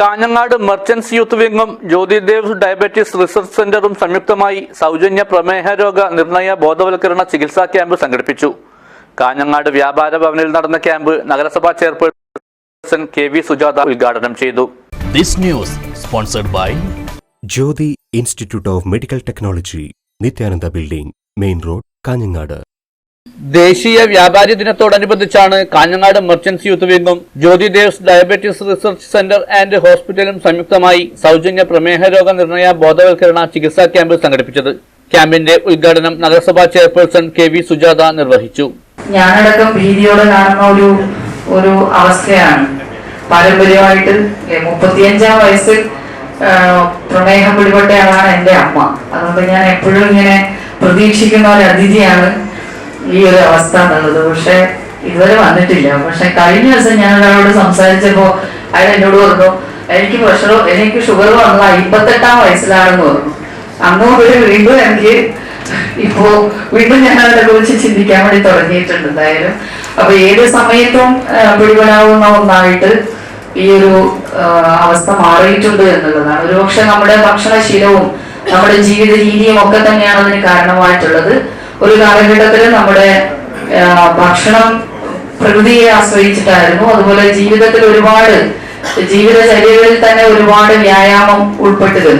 Kanhangad merchants youth വിംഗും Jyothidev diabetes research സെന്ററും സംയുക്തമായി സൗജന്യ പ്രമേഹ രോഗ നിർണയ ബോധവൽക്കരണ ചികിത്സാ ക്യാമ്പ് സംഘടിപ്പിച്ചു. കാഞ്ഞങ്ങാട് വ്യാപാര ഭവനിൽ നടന്ന ക്യാമ്പ് നഗരസഭാ ചെയർപേഴ്സൺ KV സുജാത ഉദ്ഘാടനം ചെയ്തു. This news sponsored by Jyoti Institute of Medical Technology, Nityananda Building, Main Road, Kanhangad. ദേശീയ വ്യാപാരി ദിനത്തോടനുബന്ധിച്ചാണ് കാഞ്ഞങ്ങാട് മെർച്ചന്റ്സ് യൂത്ത് വിംഗും Jyothidev's diabetes research centre and ഹോസ്പിറ്റലും സംയുക്തമായി സൗജന്യ പ്രമേഹ രോഗ നിർണയ ബോധവൽക്കരണ ചികിത്സാ ക്യാമ്പ് സംഘടിപ്പിച്ചത്. ക്യാമ്പിന്റെ ഉദ്ഘാടനം നഗരസഭാ ചെയർപേഴ്സൺ KV സുജാത നിർവഹിച്ചു. ഞാനടക്കം ഭീതിയോടെ കാണുന്ന ഒരു അവസ്ഥയാണ്. പാരമ്പര്യമായിട്ട് 35-ാം വയസ്സിൽ പ്രമേഹം പിടിപെട്ടയാളാണ് എൻ്റെ അമ്മ. അതുകൊണ്ട് ഞാൻ എപ്പോഴും ഇങ്ങനെ പ്രതീക്ഷിക്കുന്ന ഒരു അതിഥിയാണ് ഈ ഒരു അവസ്ഥ എന്നുള്ളത്. പക്ഷെ ഇതുവരെ വന്നിട്ടില്ല. പക്ഷെ കഴിഞ്ഞ ദിവസം ഞാൻ ഒരാളോട് സംസാരിച്ചപ്പോ അയാൾ എന്നോട് പറഞ്ഞു, എനിക്ക് ഷുഗർ വന്നത് 58-ാം വയസ്സിലാണെന്ന് പറഞ്ഞു. അന്നോട് വീണ്ടും എനിക്ക് വീണ്ടും ഞാൻ അതിനെ കുറിച്ച് ചിന്തിക്കാൻ വേണ്ടി തുടങ്ങിയിട്ടുണ്ട്. എന്തായാലും അപ്പൊ ഏത് സമയത്തും പിടിപെടാവുന്ന ഒന്നായിട്ട് ഈ ഒരു അവസ്ഥ മാറിയിട്ടുണ്ട് എന്നുള്ളതാണ്. ഒരുപക്ഷെ നമ്മുടെ ഭക്ഷണശീലവും നമ്മുടെ ജീവിത രീതിയും ഒക്കെ തന്നെയാണ് അതിന് കാരണമായിട്ടുള്ളത്. ഒരു കാലഘട്ടത്തിൽ നമ്മുടെ ഭക്ഷണം പ്രകൃതിയെ ആശ്രയിച്ചിട്ടായിരുന്നു. അതുപോലെ ജീവിതത്തിൽ ജീവിതചര്യകളിൽ തന്നെ ഒരുപാട് വ്യായാമം ഉൾപ്പെട്ടത്.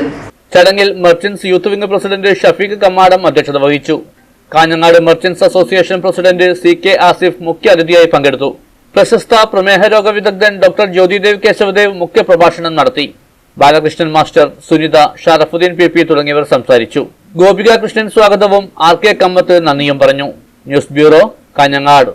ചടങ്ങിൽ merchants youth wing president Shafeeq Kammadam അധ്യക്ഷത വഹിച്ചു. Kanhangad merchants association president CK Asif മുഖ്യ അതിഥിയായി പങ്കെടുത്തു. പ്രശസ്ത പ്രമേഹ രോഗ വിദഗ്ധൻ ഡോക്ടർ ജ്യോതിദേവ് കേശവദേവ് മുഖ്യ പ്രഭാഷണം നടത്തി. ബാലകൃഷ്ണൻ മാസ്റ്റർ, സുനിത, ഷറഫുദ്ദീൻ PP തുടങ്ങിയവർ സംസാരിച്ചു. ഗോപിക കൃഷ്ണൻ സ്വാഗതവും RK കമ്മത്ത് നന്ദിയും പറഞ്ഞു. News bureau, Kanhangad.